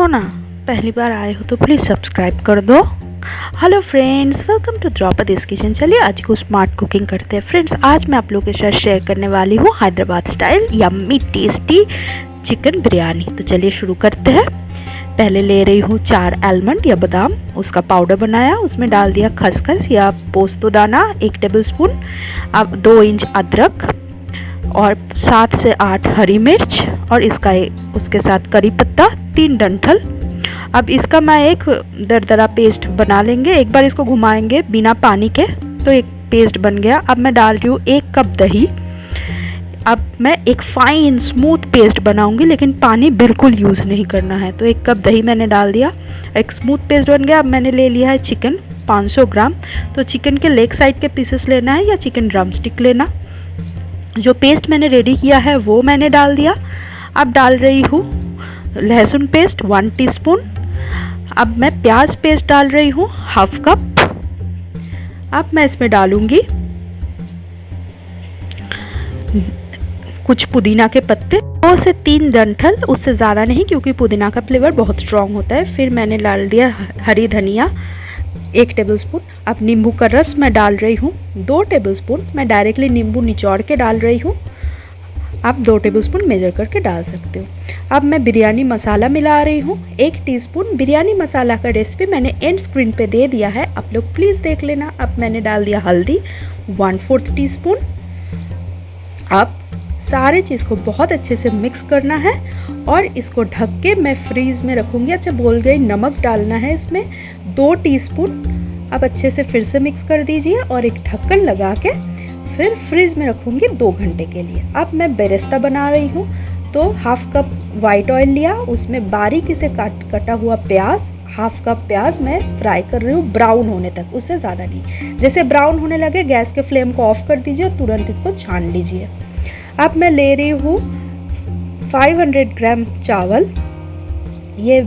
करो ना। पहली बार आए हो तो प्लीज़ सब्सक्राइब कर दो। Hello friends, welcome to Draupadi's kitchen. चलिए आज को स्मार्ट कुकिंग करते हैं। फ्रेंड्स, आज मैं आप लोगों के साथ शेयर करने वाली हूँ Hyderabad style yummy tasty chicken biryani. तो चलिए शुरू करते हैं। पहले ले रही हूँ 4 आलमंड या बादाम, उसका पाउडर बनाया, उसमें डाल दिया खसखस या पोस्तो दाना 1 टेबलस्पून, अब 2 इंच अदरक और 7 से 8 हरी मिर्च और उसके साथ करी पत्ता 3 डंठल। अब इसका मैं एक दरदरा पेस्ट बना लेंगे। एक बार इसको घुमाएंगे बिना पानी के तो एक पेस्ट बन गया। अब मैं डाल रही हूँ 1 कप दही। अब मैं एक फाइन स्मूथ पेस्ट बनाऊंगी, लेकिन पानी बिल्कुल यूज़ नहीं करना है। तो 1 कप दही मैंने डाल दिया, एक स्मूथ पेस्ट बन गया। अब मैंने ले लिया है चिकन 500 ग्राम। तो चिकन के लेग साइड के पीसेस लेना है या चिकन ड्रम स्टिक लेना। जो पेस्ट मैंने रेडी किया है वो मैंने डाल दिया। अब डाल रही हूँ लहसुन पेस्ट 1 टीस्पून। अब मैं प्याज पेस्ट डाल रही हूँ 1/2 कप। अब मैं इसमें डालूंगी कुछ पुदीना के पत्ते, 2 से 3 डंठल, उससे ज़्यादा नहीं क्योंकि पुदीना का फ्लेवर बहुत स्ट्रॉन्ग होता है। फिर मैंने डाल दिया हरी धनिया 1 टेबलस्पून। अब नींबू का रस मैं डाल रही हूँ 2 टेबलस्पून। मैं डायरेक्टली नींबू निचोड़ के डाल रही हूँ, आप 2 टेबलस्पून मेजर करके डाल सकते हो। अब मैं बिरयानी मसाला मिला रही हूँ 1 टीस्पून। बिरयानी मसाला का रेसिपी मैंने एंड स्क्रीन पे दे दिया है, आप लोग प्लीज़ देख लेना। अब मैंने डाल दिया हल्दी 1/4 टीस्पून। अब सारे चीज़ को बहुत अच्छे से मिक्स करना है और इसको ढक के मैं फ्रीज़ में रखूँगी। अच्छा बोल गई, नमक डालना है इसमें 2 टीस्पून। अब अच्छे से फिर से मिक्स कर दीजिए और एक ढक्कन लगा के फिर फ्रीज में रखूँगी 2 घंटे के लिए। अब मैं बेरेस्ता बना रही हूँ। तो 1/2 कप वाइट ऑयल लिया, उसमें बारीकी से कटा हुआ प्याज, 1/2 कप प्याज मैं फ्राई कर रही हूँ ब्राउन होने तक, उससे ज़्यादा नहीं। जैसे ब्राउन होने लगे गैस के फ्लेम को ऑफ कर दीजिए और तुरंत इसको छान लीजिए। अब मैं ले रही हूँ 500 ग्राम चावल। ये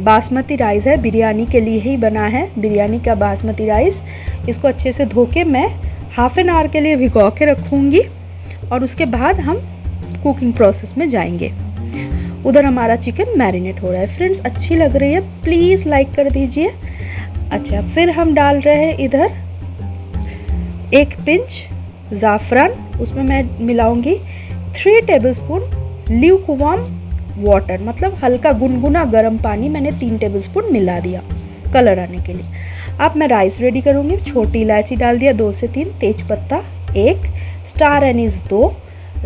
बासमती राइस है, बिरयानी के लिए ही बना है, बिरयानी का बासमती राइस। इसको अच्छे से धो के मैं हाफ एन आवर के लिए भिगो के रखूँगी और उसके बाद हम कुकिंग प्रोसेस में जाएंगे। उधर हमारा चिकन मैरिनेट हो रहा है। फ्रेंड्स, अच्छी लग रही है, प्लीज़ लाइक कर दीजिए। अच्छा, फिर हम डाल रहे हैं इधर 1 पिंच ज़ाफ़रान, उसमें मैं मिलाऊंगी 3 टेबलस्पून ल्यूकवार्म वाटर, मतलब हल्का गुनगुना गर्म पानी मैंने 3 टेबलस्पून मिला दिया कलर आने के लिए। अब मैं राइस रेडी करूँगी। छोटी इलायची डाल दिया 2 से 3, तेज पत्ता 1, स्टार एनीस 2,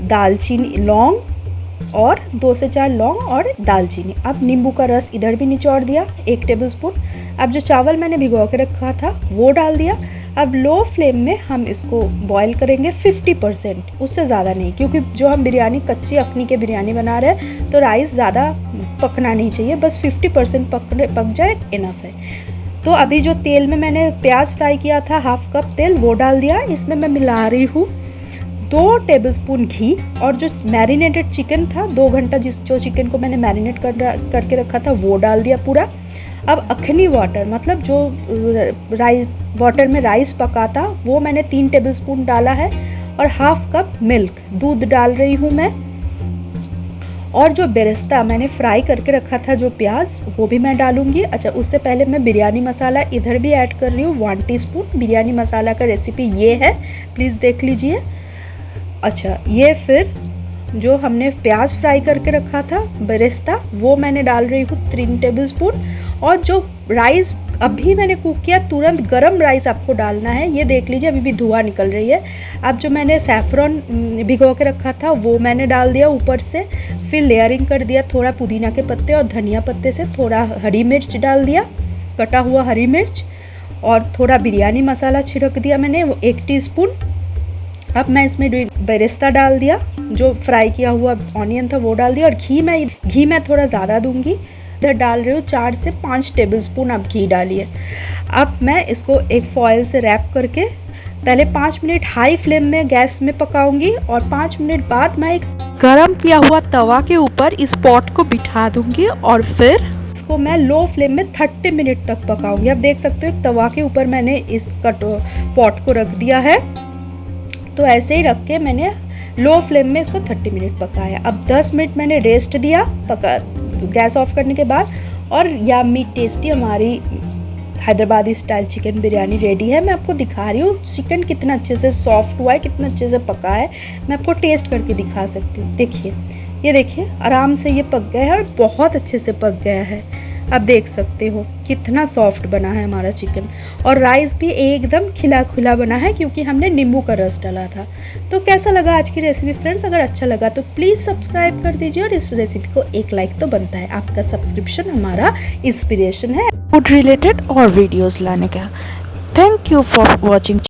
दालचीनी लौंग और 2 से 4 लौंग और दालचीनी। अब नींबू का रस इधर भी निचोड़ दिया 1 टेबलस्पून। अब जो चावल मैंने भिगो के रखा था वो डाल दिया। अब लो फ्लेम में हम इसको बॉईल करेंगे 50%, उससे ज़्यादा नहीं, क्योंकि जो हम बिरयानी कच्ची अखनी के बिरयानी बना रहे हैं तो राइस ज़्यादा पकना नहीं चाहिए, बस 50% पक जाए इनफ है। तो अभी जो तेल में मैंने प्याज फ्राई किया था 1/2 कप तेल वो डाल दिया। इसमें मैं मिला रही हूँ 2 टेबलस्पून घी और जो मैरिनेटेड चिकन था 2 घंटा जो चिकन को मैंने मैरिनेट करके रखा था वो डाल दिया पूरा। अब अखनी वाटर, मतलब जो राइस वाटर में राइस पका था वो मैंने 3 टेबलस्पून डाला है और 1/2 कप मिल्क दूध डाल रही हूँ मैं। और जो बेरेस्ता मैंने फ्राई करके रखा था जो प्याज, वो भी मैं डालूंगी। अच्छा, उससे पहले मैं बिरयानी मसाला इधर भी ऐड कर रही हूँ 1 टीस्पून। बिरयानी मसाला का रेसिपी ये है, प्लीज़ देख लीजिए। अच्छा, ये फिर जो हमने प्याज फ्राई करके रखा था बेरेस्ता वो मैंने डाल रही हूँ 3 टेबलस्पून। और जो राइस अभी मैंने कुक किया, तुरंत गरम राइस आपको डालना है। ये देख लीजिए अभी भी धुआं निकल रही है। अब जो मैंने सैफरन भिगो के रखा था वो मैंने डाल दिया ऊपर से। फिर लेयरिंग कर दिया, थोड़ा पुदीना के पत्ते और धनिया पत्ते से, थोड़ा हरी मिर्च डाल दिया, कटा हुआ हरी मिर्च, और थोड़ा बिरयानी मसाला छिड़क दिया मैंने 1 टीस्पून। अब मैं इसमें बेरेस्ता डाल दिया, जो फ्राई किया हुआ ऑनियन था वो डाल दिया, और घी मैं थोड़ा ज़्यादा दूंगी, इधर डाल रही हूँ 4 से 5 टेबलस्पून आप घी डालिए। अब मैं इसको एक फॉयल से रैप करके पहले 5 मिनट हाई फ्लेम में गैस में पकाऊंगी और 5 मिनट बाद मैं एक गरम किया हुआ तवा के ऊपर इस पॉट को बिठा दूंगी और फिर इसको मैं लो फ्लेम में 30 मिनट तक पकाऊंगी। आप देख सकते हो एक तवा के ऊपर मैंने इस पॉट को रख दिया है। तो ऐसे ही रख के मैंने लो फ्लेम में इसको 30 मिनट पकाया। अब 10 मिनट मैंने रेस्ट दिया गैस ऑफ करने के बाद, और यम्मी टेस्टी हमारी Hyderabadi style chicken biryani ready है। मैं आपको दिखा रही हूँ चिकन कितना अच्छे से सॉफ्ट हुआ है, कितना अच्छे से पका है। मैं आपको टेस्ट करके दिखा सकती हूँ। देखिए, ये देखिए आराम से ये पक गया है और बहुत अच्छे से पक गया है। आप देख सकते हो कितना सॉफ्ट बना है हमारा चिकन, और राइस भी एकदम खिला खुला बना है क्योंकि हमने नींबू का रस डाला था। तो कैसा लगा आज की रेसिपी फ्रेंड्स? अगर अच्छा लगा तो प्लीज़ सब्सक्राइब कर दीजिए और इस रेसिपी को एक लाइक तो बनता है। आपका सब्सक्रिप्शन हमारा इंस्पिरेशन है फूड रिलेटेड और वीडियोज़ लाने का। Thank you for watching.